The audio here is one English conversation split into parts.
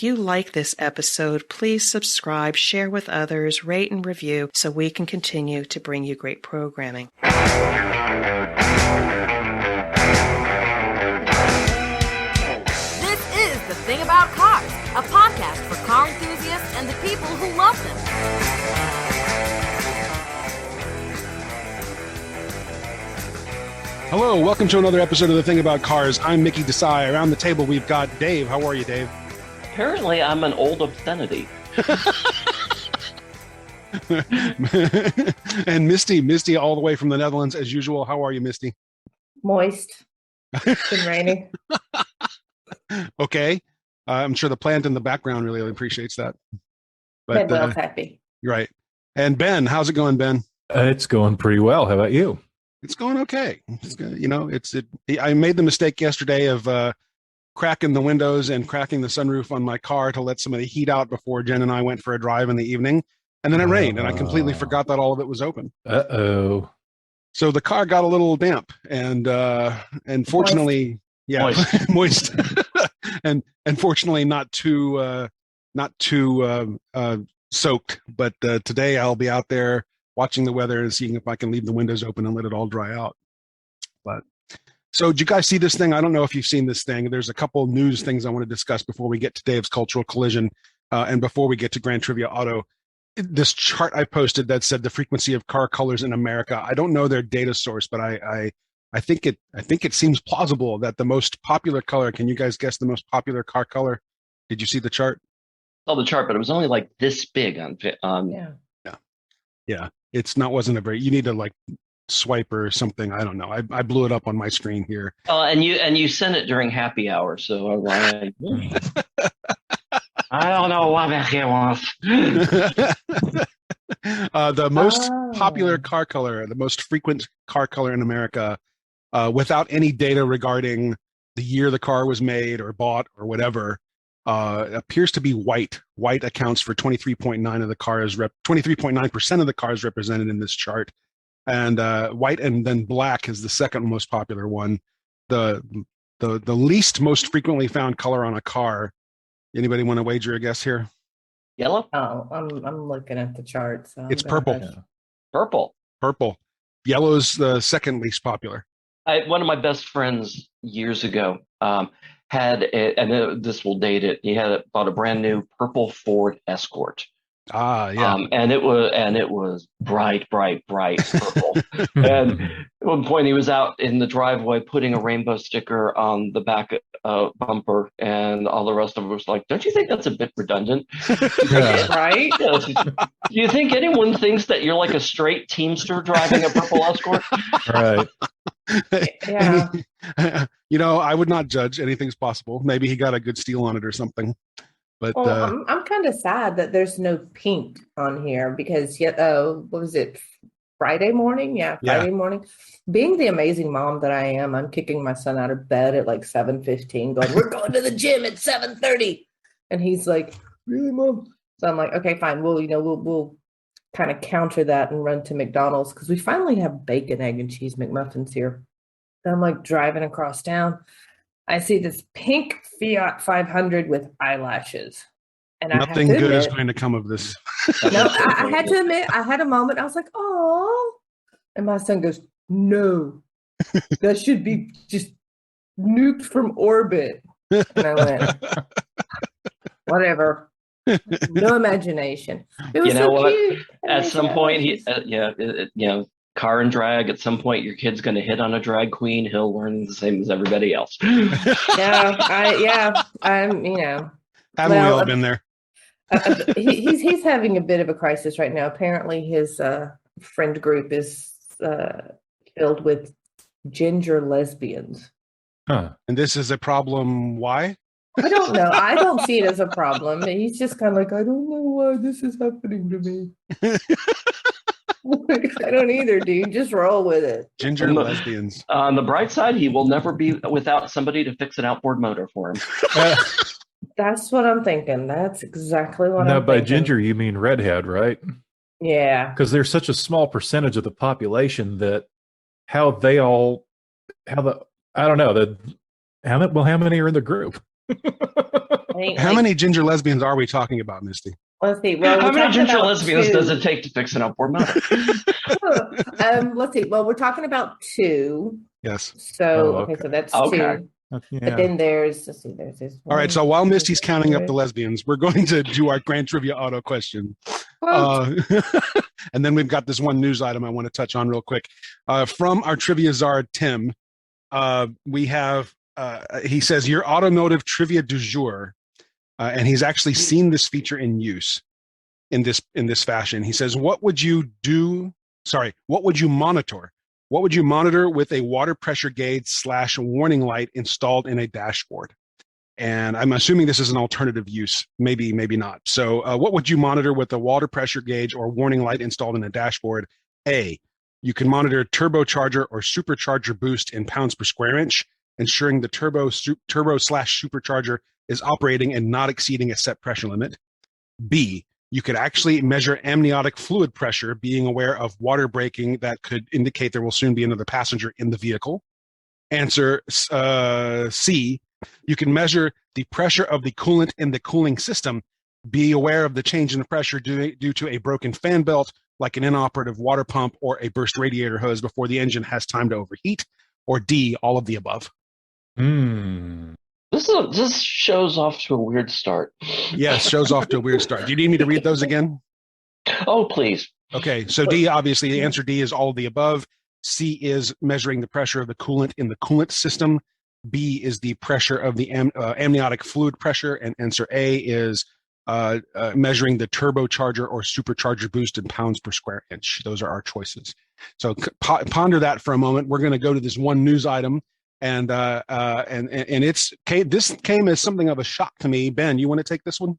you like this episode, please subscribe, share with others, rate and review so we can continue to bring you great programming. This is The Thing About Cars, a podcast for car enthusiasts and the people who love them. Hello, welcome to another episode of The Thing About Cars. I'm Mickey Desai. Around the table, we've got Dave. How are you, Dave? Apparently, I'm an old obscenity. And Misty all the way from the Netherlands, as usual. How are you, Misty? Moist. It's been raining. Okay. I'm sure the plant in the background really appreciates that. But, Bedwell's happy. Right. And Ben, how's it going, Ben? It's going pretty well. How about you? It's going okay. I made the mistake yesterday of cracking the windows and cracking the sunroof on my car to let some of the heat out before Jen and I went for a drive in the evening. And then it rained, and I completely forgot that all of it was open. Uh-oh. So the car got a little damp, and fortunately, moist, and fortunately not too soaked. But today I'll be out there watching the weather and seeing if I can leave the windows open and let it all dry out. But so did you guys see this thing? I don't know if you've seen this thing. There's a couple news things I want to discuss before we get to Dave's Cultural Collision and before we get to Grand Trivia Auto. This chart I posted that said the frequency of car colors in America. I don't know their data source, but I think it seems plausible that the most popular color, can you guys guess the most popular car color? Did you see the chart? I saw the chart, but it was only like this big on Yeah. Wasn't a very, you need to like swipe or something. I don't know. I blew it up on my screen here. and you sent it during happy hour, so I don't know what he wants. The most popular car color, the most frequent car color in America, without any data regarding the year the car was made or bought or whatever, appears to be white. White accounts for 23.9% of the cars 23.9% of the cars represented in this chart, and white and then black is the second most popular one. The least most frequently found color on a car. Anybody want to wager a guess here? Yellow? Oh, I'm looking at the chart. So It's purple. Purple. Yellow's the second least popular. One of my best friends years ago this will date it. He bought a brand new purple Ford Escort. Yeah. And it was bright purple. And at one point he was out in the driveway putting a rainbow sticker on the back bumper, and all the rest of it was like, don't you think that's a bit redundant? Right? Do you think anyone thinks that you're like a straight Teamster driving a purple Escort? Right. Yeah. I would not judge. Anything's possible. Maybe he got a good steal on it or something. But I'm kind of sad that there's no pink on here because what was it? Friday morning? Yeah, Friday morning. Being the amazing mom that I am, I'm kicking my son out of bed at like 7:15, going, "We're going to the gym at 7:30," and he's like, "Really, Mom?" So I'm like, "Okay, fine. We'll kind of counter that and run to McDonald's because we finally have bacon, egg, and cheese McMuffins here." And I'm like driving across town. I see this pink Fiat 500 with eyelashes. And nothing good is going to come of this. No, I had to admit, I had a moment. I was like, "Oh," and my son goes, "No, that should be just nuked from orbit." And I went, "Whatever." No imagination. It was cute. At some point, car and drag. At some point, your kid's going to hit on a drag queen. He'll learn the same as everybody else. Haven't we all been there? He's having a bit of a crisis right now. Apparently, his friend group is filled with ginger lesbians. Huh. And this is a problem. Why? I don't know. I don't see it as a problem. He's just kind of like, "I don't know why this is happening to me." I don't either, dude. Just roll with it. Ginger lesbians. On the bright side, he will never be without somebody to fix an outboard motor for him. That's what I'm thinking. That's exactly what I'm Now, by thinking. ginger, you mean redhead, right? Yeah. Because there's such a small percentage of the population that how many are in the group? Ain't How like- many ginger lesbians are we talking about, Misty? Let's see. Well, How we're many talking ginger about lesbians two. does it take to fix an upward motor? Let's see. Well, we're talking about two. Yes. So, Oh, okay, okay. so that's Okay. two. But Yeah. then there's, let's see, there's this All right. one, So while Misty's two, counting up the three. lesbians, we're going to do our grand trivia auto question. Well, And then we've got this one news item I want to touch on real quick. From our trivia czar, Tim, we have, he says, your automotive trivia du jour. And he's actually seen this feature in use in this fashion. He says, what would you monitor? What would you monitor with a water pressure gauge / warning light installed in a dashboard? And I'm assuming this is an alternative use, maybe not. So what would you monitor with a water pressure gauge or warning light installed in a dashboard? A, you can monitor turbocharger or supercharger boost in pounds per square inch, ensuring the turbo / supercharger is operating and not exceeding a set pressure limit. B, you could actually measure amniotic fluid pressure, being aware of water breaking that could indicate there will soon be another passenger in the vehicle. Answer C, you can measure the pressure of the coolant in the cooling system. Be aware of the change in the pressure due to a broken fan belt, like an inoperative water pump or a burst radiator hose before the engine has time to overheat. Or D, all of the above. This shows off to a weird start. Yes, shows off to a weird start. Do you need me to read those again? Oh, please. Okay, so D, obviously, the answer D is all of the above. C is measuring the pressure of the coolant in the coolant system. B is the pressure of the amniotic fluid pressure. And answer A is measuring the turbocharger or supercharger boost in pounds per square inch. Those are our choices. So ponder that for a moment. We're going to go to this one news item. And this came as something of a shock to me. Ben, you want to take this one?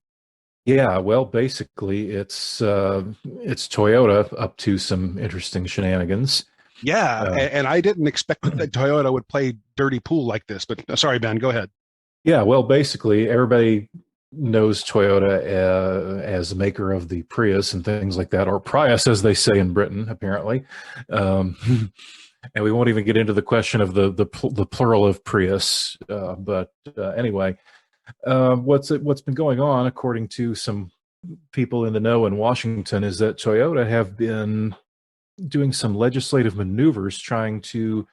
Yeah, well, basically, it's Toyota up to some interesting shenanigans. Yeah, and I didn't expect that Toyota would play dirty pool like this. But sorry, Ben, go ahead. Yeah, well, basically, everybody knows Toyota as the maker of the Prius and things like that, or Prius, as they say in Britain, apparently. And we won't even get into the question of the plural of Prius. But anyway, what's been going on, according to some people in the know in Washington, is that Toyota have been doing some legislative maneuvers trying to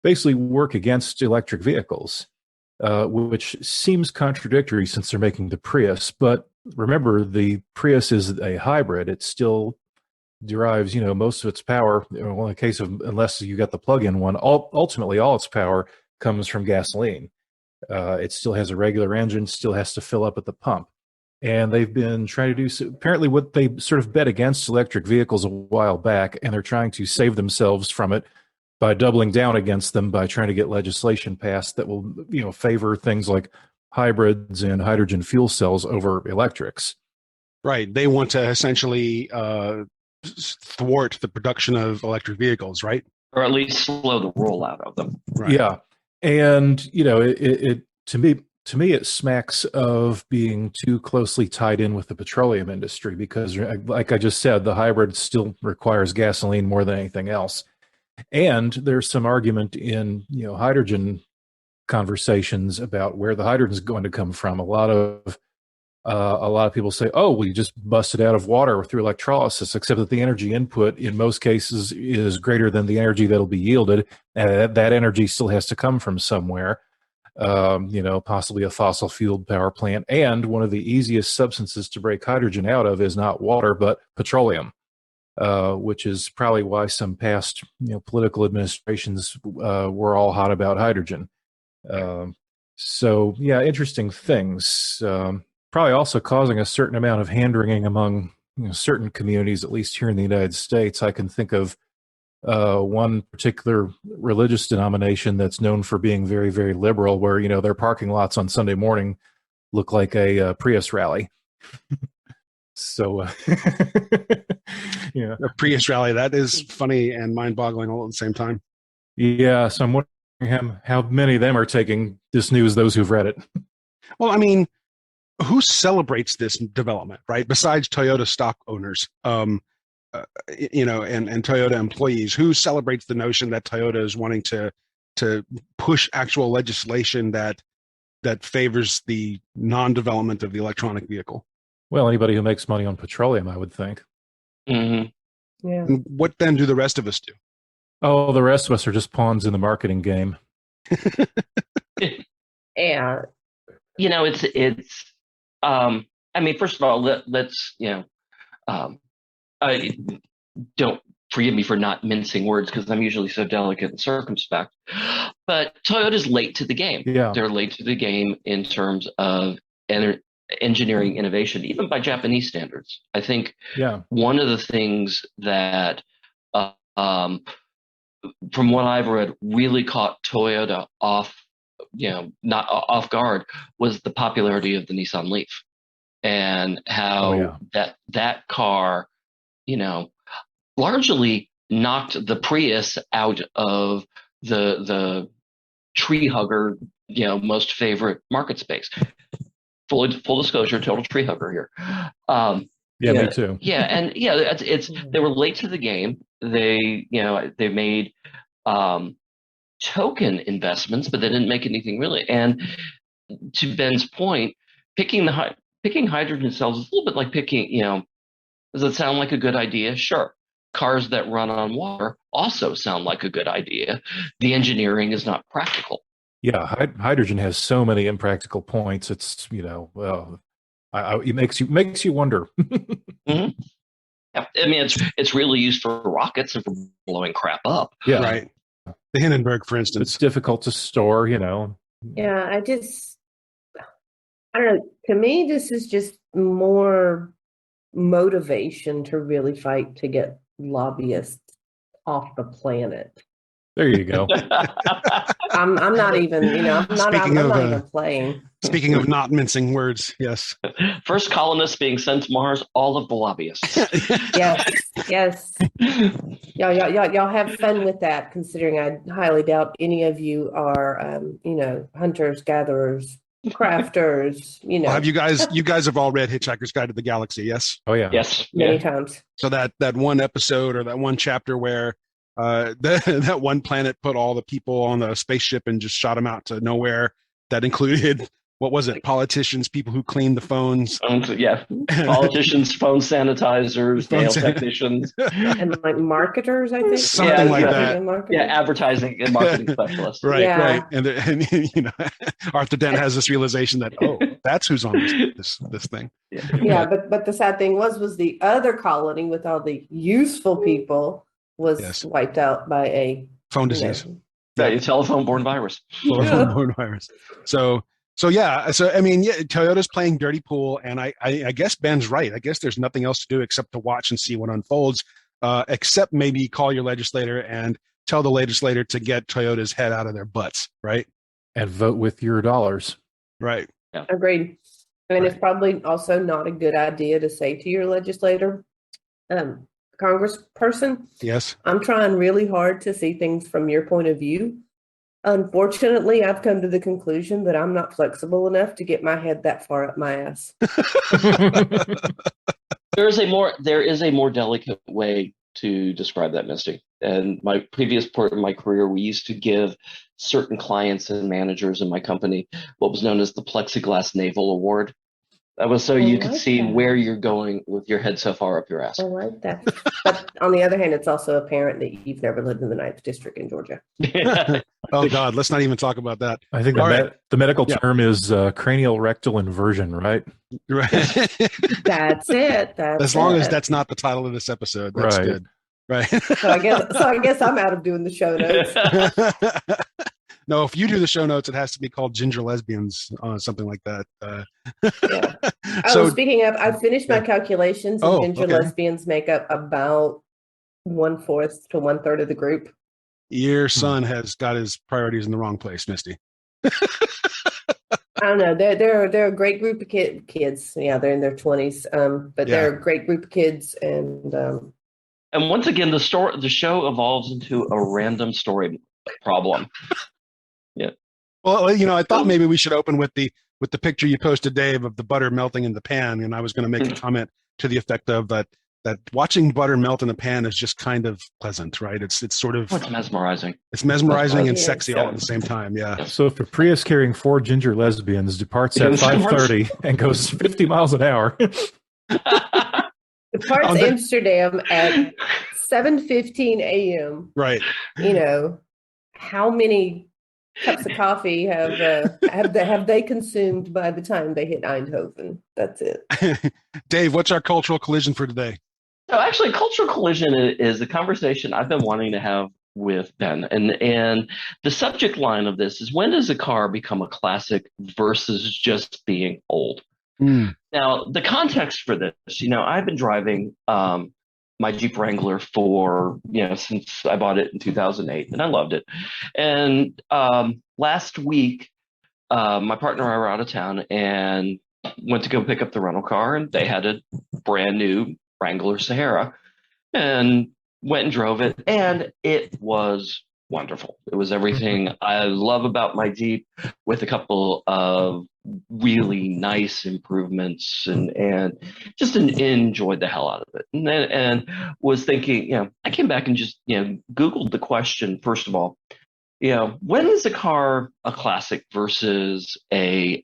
basically work against electric vehicles, which seems contradictory since they're making the Prius. But remember, the Prius is a hybrid. It still derives, most of its power, well, in the case of, unless you got the plug-in one, ultimately all its power comes from gasoline. It still has a regular engine, still has to fill up at the pump. And they've been trying to do, apparently what they sort of bet against electric vehicles a while back, and they're trying to save themselves from it by doubling down against them by trying to get legislation passed that will, favor things like hybrids and hydrogen fuel cells over electrics. Right. They want to essentially thwart the production of electric vehicles, right? Or at least slow the rollout of them. Right. Yeah. And, it to me, it smacks of being too closely tied in with the petroleum industry because, like I just said, the hybrid still requires gasoline more than anything else. And there's some argument in, hydrogen conversations about where the hydrogen is going to come from. A lot of people say, "Oh, we just busted out of water through electrolysis," except that the energy input in most cases is greater than the energy that'll be yielded. That energy still has to come from somewhere. Possibly a fossil fueled power plant. And one of the easiest substances to break hydrogen out of is not water, but petroleum, which is probably why some past political administrations were all hot about hydrogen. So, yeah, interesting things. Probably also causing a certain amount of hand-wringing among certain communities, at least here in the United States. I can think of one particular religious denomination that's known for being very, very liberal, where their parking lots on Sunday morning look like a Prius rally. So, A Prius rally, that is funny and mind-boggling all at the same time. Yeah, so I'm wondering how many of them are taking this news, those who've read it. Well, I mean, who celebrates this development, right? Besides Toyota stock owners, and Toyota employees, who celebrates the notion that Toyota is wanting to push actual legislation that that favors the non-development of the electronic vehicle. Well, anybody who makes money on petroleum, I would think. Mhm. Yeah. And what then do the rest of us do? Oh, the rest of us are just pawns in the marketing game. Yeah. You know, it's. I mean, first of all, let's I don't forgive me for not mincing words because I'm usually so delicate and circumspect. But Toyota's late to the game. Yeah. They're late to the game in terms of engineering innovation, even by Japanese standards. I think Yeah. one of the things that, from what I've read, really caught Toyota not off guard was the popularity of the Nissan Leaf and how that car, largely knocked the Prius out of the tree hugger, most favorite market space. Full disclosure, total tree hugger here. Me too. Yeah, and it's they were late to the game. They made token investments, but they didn't make anything really. And to Ben's point, picking hydrogen cells is a little bit like picking, does it sound like a good idea? Sure. Cars that run on water also sound like a good idea. The engineering is not practical. Yeah, hydrogen has so many impractical points. It's it makes you wonder. Mm-hmm. Yeah. I mean, it's really used for rockets and for blowing crap up. Yeah, Right. The Hindenburg, for instance. It's difficult to store. Yeah, I don't know. To me, this is just more motivation to really fight to get lobbyists off the planet. There you go. I'm not even, I'm not even playing. Speaking of not mincing words, yes. First colonists being sent to Mars, all of the lobbyists. Yes. Y'all have fun with that, considering I highly doubt any of you are, hunters, gatherers, crafters, Well, have you guys have all read Hitchhiker's Guide to the Galaxy, yes? Oh, yeah. Yes. Many times. So that one episode or that one chapter where that one planet put all the people on the spaceship and just shot them out to nowhere, that included, what was it, politicians, people who cleaned the phones. Politicians, phone sanitizers, nail technicians. And like marketers, I think. Something like that. Yeah, advertising and marketing specialists. Right. And Arthur Dent has this realization that, that's who's on this thing. Yeah, but the sad thing was the other colony with all the useful people was wiped out by a phone disease. A telephone-borne virus. Telephone-borne virus. So I mean, Toyota's playing dirty pool, and I guess Ben's right. I guess there's nothing else to do except to watch and see what unfolds, except maybe call your legislator and tell the legislator to get Toyota's head out of their butts, right? And vote with your dollars. Right. Yeah. Agreed. It's probably also not a good idea to say to your legislator, Congressperson, yes, I'm trying really hard to see things from your point of view. Unfortunately, I've come to the conclusion that I'm not flexible enough to get my head that far up my ass. There is a more delicate way to describe that, Misty. And my previous part of my career, we used to give certain clients and managers in my company what was known as the Plexiglass Navel Award. That was so you could see where you're going with your head so far up your ass. I like that. But on the other hand, it's also apparent that you've never lived in the 9th District in Georgia. Oh, God, let's not even talk about that. I think the medical term is cranial rectal inversion, right? Right. That's it. As long as that's not the title of this episode, that's good. Right. So I guess I'm out of doing the show notes. No, if you do the show notes, it has to be called Ginger Lesbians, something like that. Speaking of, I finished my calculations, and Ginger Lesbians make up about 1/4 to 1/3 of the group. Your son has got his priorities in the wrong place, Misty. I don't know. They're a great group of kids. Yeah, they're in their 20s, but they're a great group of kids, and once again, the show evolves into a random story problem. Yeah. Well, I thought maybe we should open with the picture you posted, Dave, of the butter melting in the pan, and I was going to make a comment to the effect of that that watching butter melt in a pan is just kind of pleasant, right? It's sort of It's mesmerizing. it's mesmerizing and Yes. sexy all at the same time. Yeah. So if a Prius carrying 4 ginger lesbians departs at 5:30 and goes 50 miles an hour, Departs Amsterdam at 7:15 a.m. Right. You know, how many cups of coffee have they consumed by the time they hit Eindhoven? That's it. Dave, what's our cultural collision for today? So actually, cultural collision is a conversation I've been wanting to have with Ben, and the subject line of this is, when does a car become a classic versus just being old? Now, the context for this, I've been driving my Jeep Wrangler for, since I bought it in 2008, and I loved it. And last week, my partner and I were out of town and went to go pick up the rental car, and they had a brand new Wrangler Sahara, and went and drove it, and it was wonderful. It was everything I love about my Jeep, with a couple of really nice improvements, and just enjoyed the hell out of it. And was thinking, I came back and just, Googled the question, first of all, when is a car a classic versus a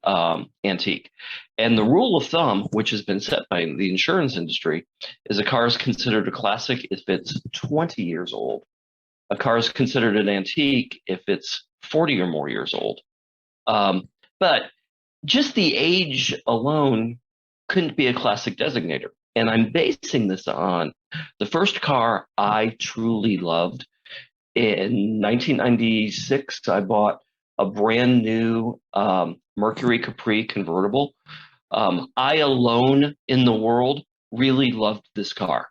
antique? And the rule of thumb, which has been set by the insurance industry, is a car is considered a classic if it's 20 years old. A car is considered an antique if it's 40 or more years old. But just the age alone couldn't be a classic designator. And I'm basing this on the first car I truly loved. In 1996, I bought a brand new Mercury Capri convertible. I alone in the world really loved this car.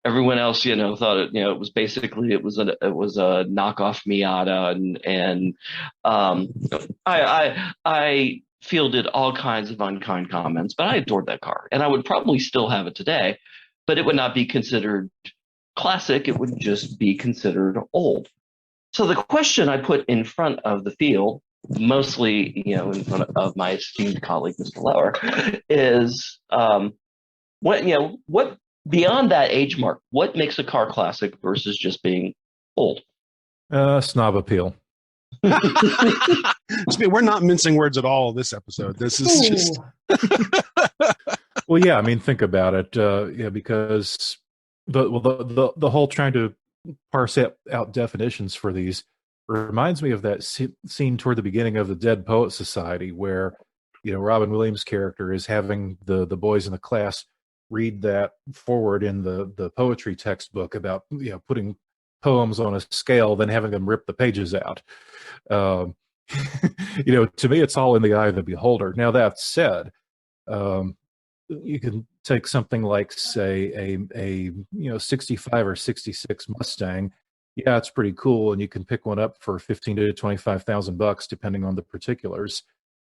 Everyone else, thought it was basically it was a knockoff Miata, and I fielded all kinds of unkind comments, but I adored that car, and I would probably still have it today, but it would not be considered classic. It would just be considered old. So the question I put in front of the field, mostly in front of my esteemed colleague Mr. Lauer, is what beyond that age mark, what makes a car classic versus just being old? snob appeal. We're not mincing words at all this episode. This is just Well, yeah, I mean, think about it. Because the whole trying to parse out definitions for these reminds me of that scene toward the beginning of the Dead Poet Society, where Robin Williams' character is having the boys in the class read that forward in the poetry textbook about putting poems on a scale, then having them rip the pages out. To me, it's all in the eye of the beholder. Now, that said, you can take something like, say, a 65 or 66 Mustang. Yeah, it's pretty cool, and you can pick one up for $15,000 to $25,000 depending on the particulars.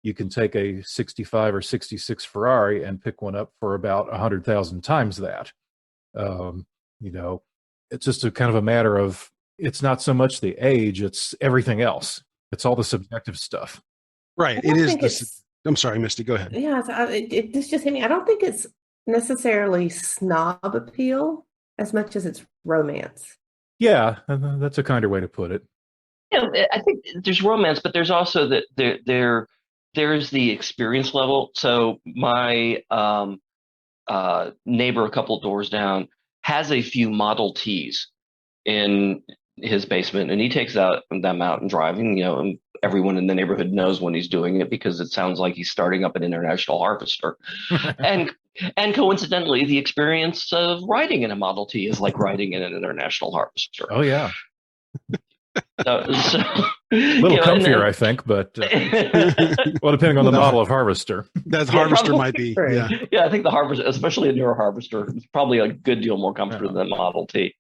You can take a 65 or 66 Ferrari and pick one up for about 100,000 times that. It's just a kind of a matter of, it's not so much the age, it's everything else. It's all the subjective stuff. right. It is this. I'm sorry, Misty. Go ahead. Yeah, this just hit me. I don't think it's necessarily snob appeal as much as it's romance. Yeah, that's a kinder way to put it. I think there's romance, but there's also there's the experience level. So my neighbor a couple doors down has a few Model Ts in his basement, and he takes them out and driving, and everyone in the neighborhood knows when he's doing it because it sounds like he's starting up an international harvester. and coincidentally, the experience of riding in a Model T is like riding in an international harvester. Oh, yeah. So, A little comfier, I think, but well, depending on the model of harvester. That harvester might be. Yeah. Yeah, I think the harvester, especially a newer harvester, is probably a good deal more comfortable than Model T.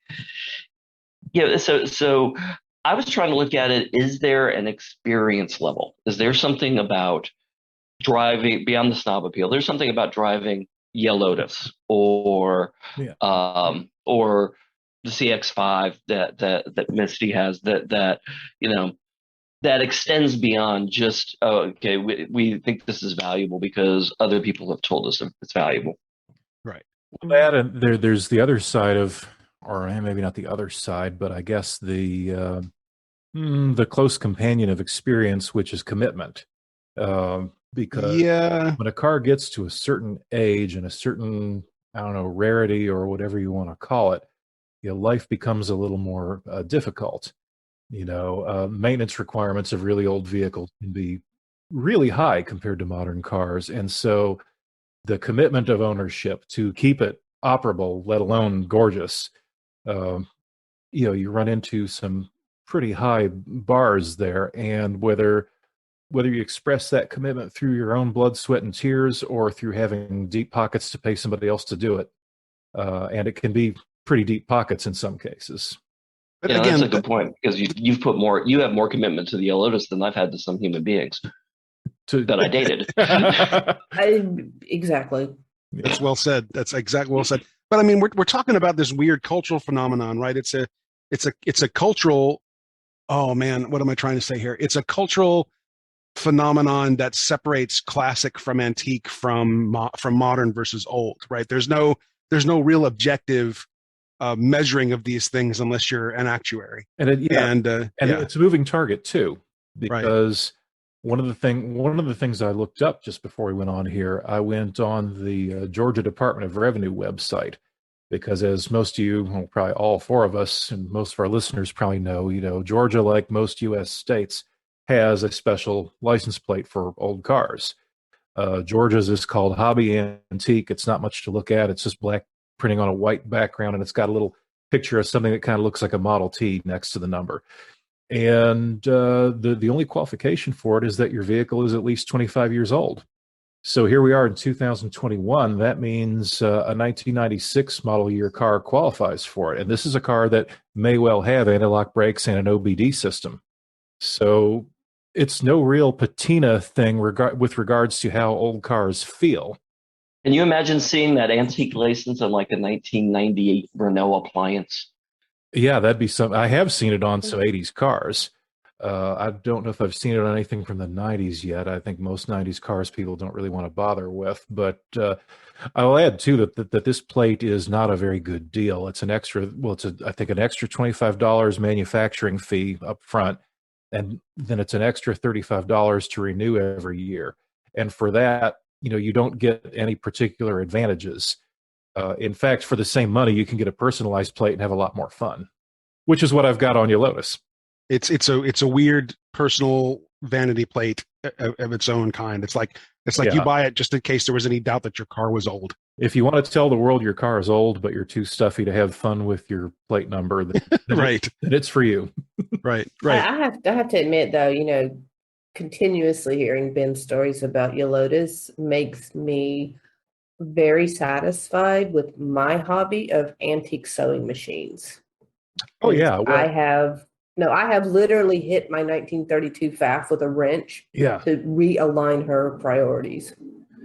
So I was trying to look at it. Is there an experience level? Is there something about driving beyond the snob appeal? There's something about driving Yellow Lotus or the CX-5 that Misty has that extends beyond just, we think this is valuable because other people have told us it's valuable. Right. That and there's the other side of, or maybe not the other side, but I guess the close companion of experience, which is commitment. Because Yeah. when a car gets to a certain age and a certain, I don't know, rarity or whatever you want to call it, life becomes a little more difficult. Maintenance requirements of really old vehicles can be really high compared to modern cars. And so the commitment of ownership to keep it operable, let alone gorgeous, um, you run into some pretty high bars there. And whether you express that commitment through your own blood, sweat, and tears, or through having deep pockets to pay somebody else to do it, and it can be pretty deep pockets in some cases. But Yeah, again, that's a good point because you have more commitment to the Yellow Lotus than I've had to some human beings that I dated. Exactly. that's well said. That's exactly well said. But I mean, we're talking about this weird cultural phenomenon, right? It's a cultural. Oh man, what am I trying to say here? It's a cultural phenomenon that separates classic from antique from modern versus old, right? There's no real objective measuring of these things unless you're an actuary. And it's a moving target too, Right. because one of the things I looked up just before we went on here, I went on the Georgia Department of Revenue website, because as most of you, well, probably all four of us and most of our listeners probably know, Georgia, like most U.S. states, has a special license plate for old cars. Georgia's is called Hobby Antique. It's not much to look at. It's just black printing on a white background, and it's got a little picture of something that kind of looks like a Model T next to the number. And the only qualification for it is that your vehicle is at least 25 years old. So here we are in 2021. That means a 1996 model year car qualifies for it. And this is a car that may well have anti-lock brakes and an OBD system. So it's no real patina thing with regards to how old cars feel. Can you imagine seeing that antique license on like a 1998 Renault appliance? Yeah, that'd be some. I have seen it on some 80s cars. I don't know if I've seen it on anything from the 90s yet. I think most 90s cars people don't really want to bother with. But I'll add too that this plate is not a very good deal. It's an extra. Well, I think an extra $25 manufacturing fee up front, and then it's an extra $35 to renew every year. And for that, you don't get any particular advantages. In fact, for the same money, you can get a personalized plate and have a lot more fun, which is what I've got on your Lotus. It's a weird personal vanity plate of its own kind. It's like you buy it just in case there was any doubt that your car was old. If you want to tell the world your car is old, but you're too stuffy to have fun with your plate number, then right, then it's for you. Right. I have to admit, though, continuously hearing Ben's stories about your Lotus makes me very satisfied with my hobby of antique sewing machines. Oh yeah, well, I have literally hit my 1932 Pfaff with a wrench to realign her priorities.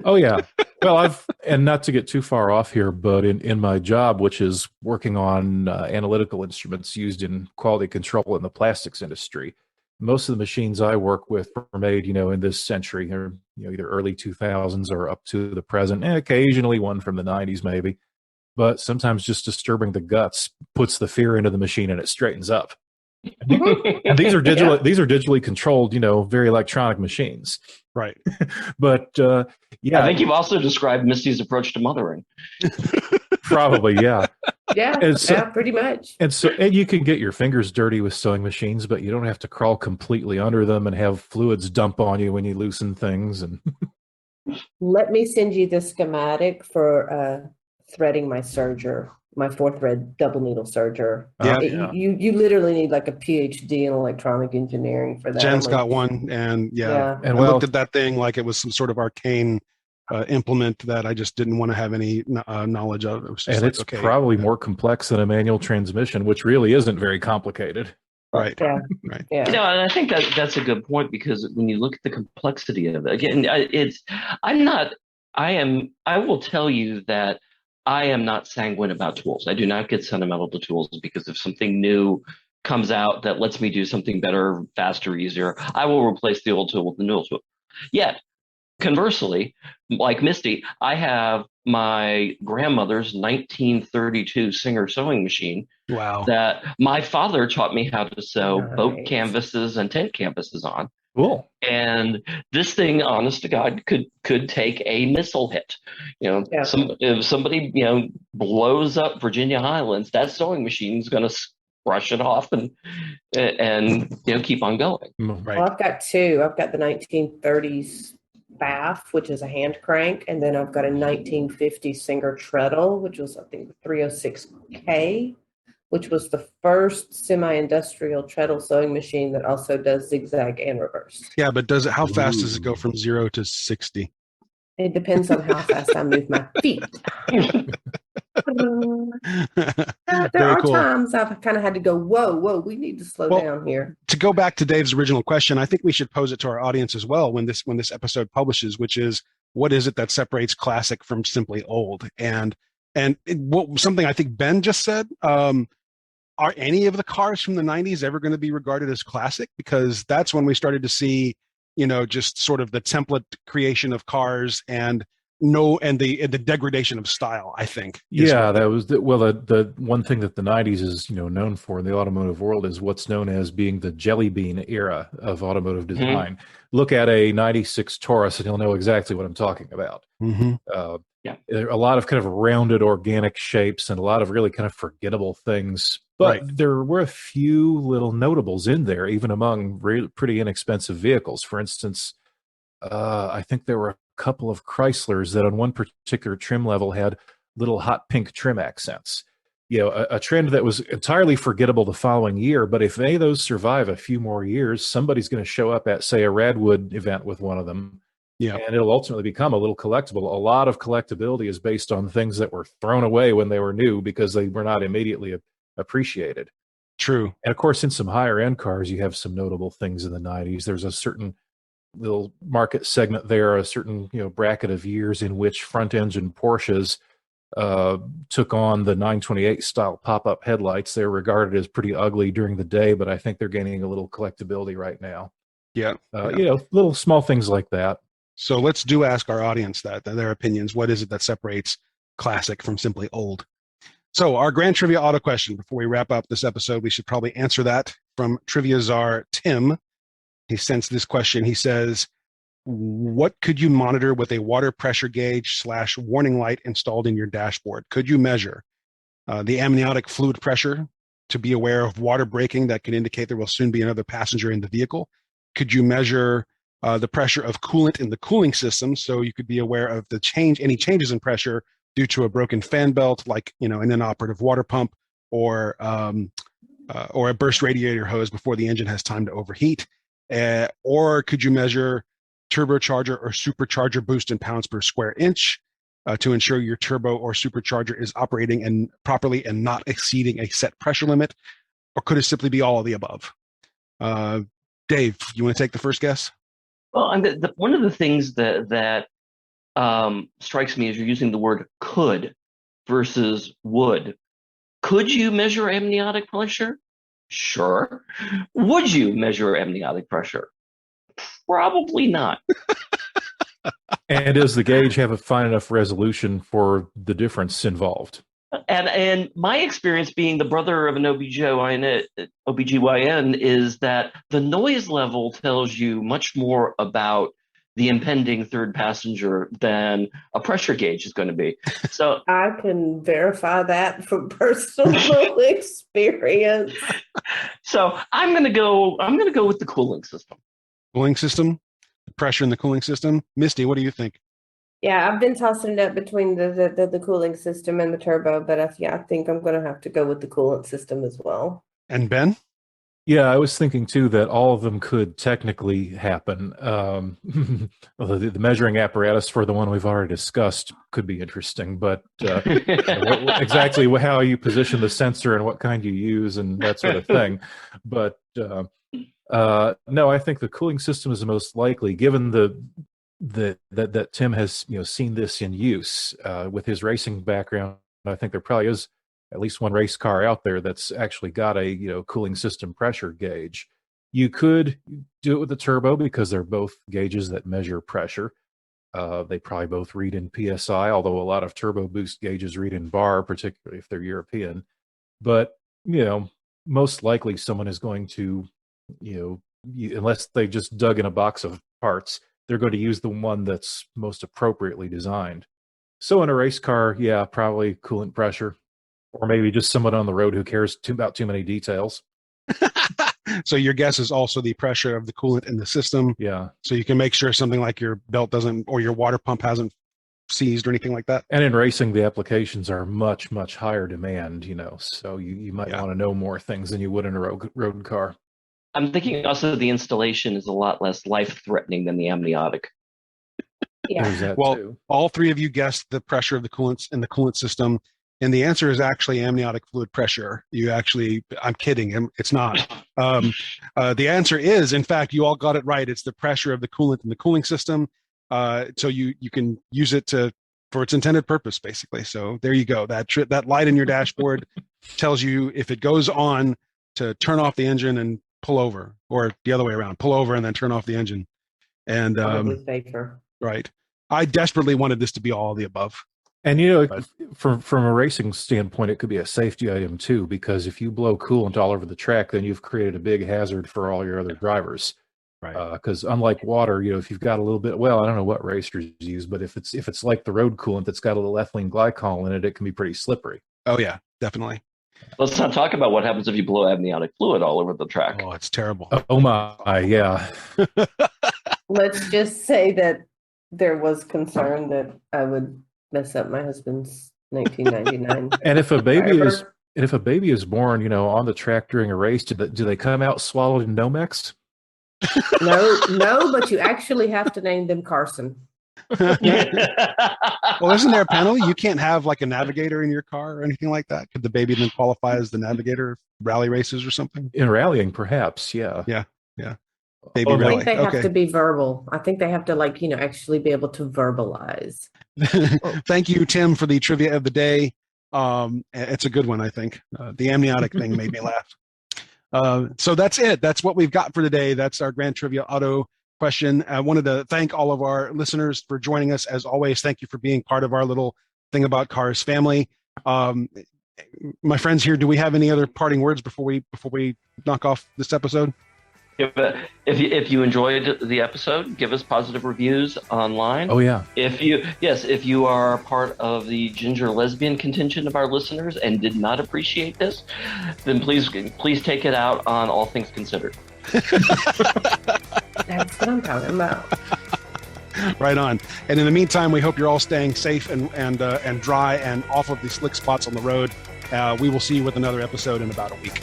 Oh yeah. Well, and not to get too far off here, but in my job, which is working on analytical instruments used in quality control in the plastics industry, most of the machines I work with were made, in this century, or either early 2000s or up to the present, and occasionally one from the 90s maybe. But sometimes just disturbing the guts puts the fear into the machine and it straightens up. And these are digital. These are digitally controlled, very electronic machines. Right. But I think you've also described Misty's approach to mothering. Probably, yeah. Yeah, pretty much. And you can get your fingers dirty with sewing machines, but you don't have to crawl completely under them and have fluids dump on you when you loosen things. And let me send you the schematic for threading my serger, my 4-thread double needle serger. You literally need like a PhD in electronic engineering for that. Jen's got one, and I looked at that thing like it was some sort of arcane implement that I just didn't want to have any knowledge of. It was just it's probably more complex than a manual transmission, which really isn't very complicated. Right. Yeah. Right. Yeah. And I think that's a good point, because when you look at the complexity of it, again, I will tell you that I am not sanguine about tools. I do not get sentimental to tools, because if something new comes out that lets me do something better, faster, easier, I will replace the old tool with the new tool. Yet, conversely, like Misty, I have my grandmother's 1932 Singer sewing machine Wow. that my father taught me how to sew boat Nice. canvases and tent canvases on. Cool. And this thing, honest to God, could take a missile hit. Yeah. If somebody blows up Virginia Highlands, that sewing machine is going to brush it off and keep on going. Right. Well, I've got two. I've got the 1930s Bath, which is a hand crank, and then I've got a 1950 Singer treadle, which was, I think, the 306K, which was the first semi-industrial treadle sewing machine that also does zigzag and reverse. Yeah, but how fast does it go from 0 to 60? It depends on how fast I move my feet. There Very are cool. times I've kind of had to go, whoa, we need to slow down here. To go back to Dave's original question, I think we should pose it to our audience as well when this episode publishes, which is, what is it that separates classic from simply old? And something I think Ben just said, are any of the cars from the 90s ever going to be regarded as classic? Because that's when we started to see, just sort of the template creation of cars and the degradation of style, I think. Yeah, that was the one thing that the 90s is known for in the automotive world is what's known as being the jelly bean era of automotive design. Mm-hmm. Look at a 96 Taurus and you'll know exactly what I'm talking about. Mm-hmm. There are a lot of kind of rounded organic shapes and a lot of really kind of forgettable things. But there were a few little notables in there, even among pretty inexpensive vehicles. For instance, I think there were a couple of Chryslers that on one particular trim level had little hot pink trim accents. A trend that was entirely forgettable the following year. But if any of those survive a few more years, somebody's going to show up at, say, a Radwood event with one of them. Yeah. And it'll ultimately become a little collectible. A lot of collectability is based on things that were thrown away when they were new because they were not immediately appreciated. True. And of course, in some higher end cars, you have some notable things in the 90s. There's a certain little market segment there, a certain bracket of years in which front engine Porsches took on the 928 style pop-up headlights. They're regarded as pretty ugly during the day, but I think they're gaining a little collectability right now. Yeah. Little small things like that. So let's ask our audience their opinions. What is it that separates classic from simply old? So our grand trivia auto question, before we wrap up this episode, we should probably answer that from Trivia Czar Tim. He sends this question. He says, what could you monitor with a water pressure gauge / warning light installed in your dashboard? Could you measure the amniotic fluid pressure to be aware of water breaking that can indicate there will soon be another passenger in the vehicle? Could you measure the pressure of coolant in the cooling system, so you could be aware of any changes in pressure due to a broken fan belt, like an inoperative water pump, or a burst radiator hose before the engine has time to overheat? Or could you measure turbocharger or supercharger boost in pounds per square inch to ensure your turbo or supercharger is operating properly and not exceeding a set pressure limit? Or could it simply be all of the above? Dave, you want to take the first guess? Well, one of the things that strikes me as you're using the word could versus would. Could you measure amniotic pressure? Sure. Would you measure amniotic pressure? Probably not. And does the gauge have a fine enough resolution for the difference involved? And my experience being the brother of an OBGYN is that the noise level tells you much more about the impending third passenger than a pressure gauge is going to be. So I can verify that from personal experience. So I'm going to go with the cooling system. Cooling system? The pressure in the cooling system? Misty, what do you think? Yeah, I've been tossing it up between the cooling system and the turbo, but I think I'm going to have to go with the coolant system as well. And Ben? Yeah, I was thinking too that all of them could technically happen. The measuring apparatus for the one we've already discussed could be interesting, but exactly how you position the sensor and what kind you use and that sort of thing. But no, I think the cooling system is the most likely, given that Tim has seen this in use with his racing background. I think there probably is at least one race car out there that's actually got a cooling system pressure gauge. You could do it with the turbo because they're both gauges that measure pressure. They probably both read in PSI, although a lot of turbo boost gauges read in bar, particularly if they're European. But, most likely someone is going to, unless they just dug in a box of parts, they're going to use the one that's most appropriately designed. So in a race car, yeah, probably coolant pressure, or maybe just someone on the road who cares about too many details. So your guess is also the pressure of the coolant in the system. Yeah. So you can make sure something like your belt doesn't, or your water pump hasn't seized or anything like that. And in racing, the applications are much, much higher demand, so you might want to know more things than you would in a road car. I'm thinking also the installation is a lot less life-threatening than the amniotic. Yeah. Well, too. all three of you guessed the pressure of the coolants in the coolant system. And the answer is actually amniotic fluid pressure. I'm kidding. It's not. The answer is, in fact, you all got it right. It's the pressure of the coolant in the cooling system. So you can use it for its intended purpose, basically. So there you go. That light in your dashboard tells you if it goes on to turn off the engine and pull over, or the other way around, pull over and then turn off the engine. And Probably safer. right. I desperately wanted this to be all of the above. And from a racing standpoint, it could be a safety item too, because if you blow coolant all over the track, then you've created a big hazard for all your other drivers. Right. Because unlike water, if you've got a little bit, well, I don't know what racers use, but if it's like the road coolant that's got a little ethylene glycol in it, it can be pretty slippery. Oh yeah, definitely. Let's not talk about what happens if you blow amniotic fluid all over the track. Oh, it's terrible. Oh my, yeah. Let's just say that there was concern that I would mess up my husband's 1999. And if a baby is born, on the track during a race, do they come out swallowed in Nomex? No, but you actually have to name them Carson. Well, isn't there a penalty? You can't have like a navigator in your car or anything like that. Could the baby then qualify as the navigator of rally races or something? In rallying, perhaps, yeah. Yeah. Baby I rally. think they have to be verbal. I think they have to actually be able to verbalize. Thank you, Tim, for the trivia of the day. It's a good one, I think. The amniotic thing made me laugh. So that's it. That's what we've got for today. That's our Grand Trivia Auto question. I wanted to thank all of our listeners for joining us. As always, thank you for being part of our little Thing About Cars family. My friends here, do we have any other parting words before we knock off this episode? If you enjoyed the episode, give us positive reviews online. Oh yeah. If you are part of the ginger lesbian contingent of our listeners and did not appreciate this, then please take it out on All Things Considered. That's what I'm talking about. Right on. And in the meantime, we hope you're all staying safe and dry and off of the slick spots on the road. We will see you with another episode in about a week.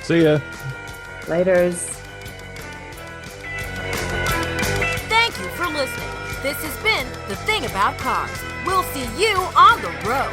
See ya. Laters. Thank you for listening. This has been The Thing About Cars. We'll see you on the road.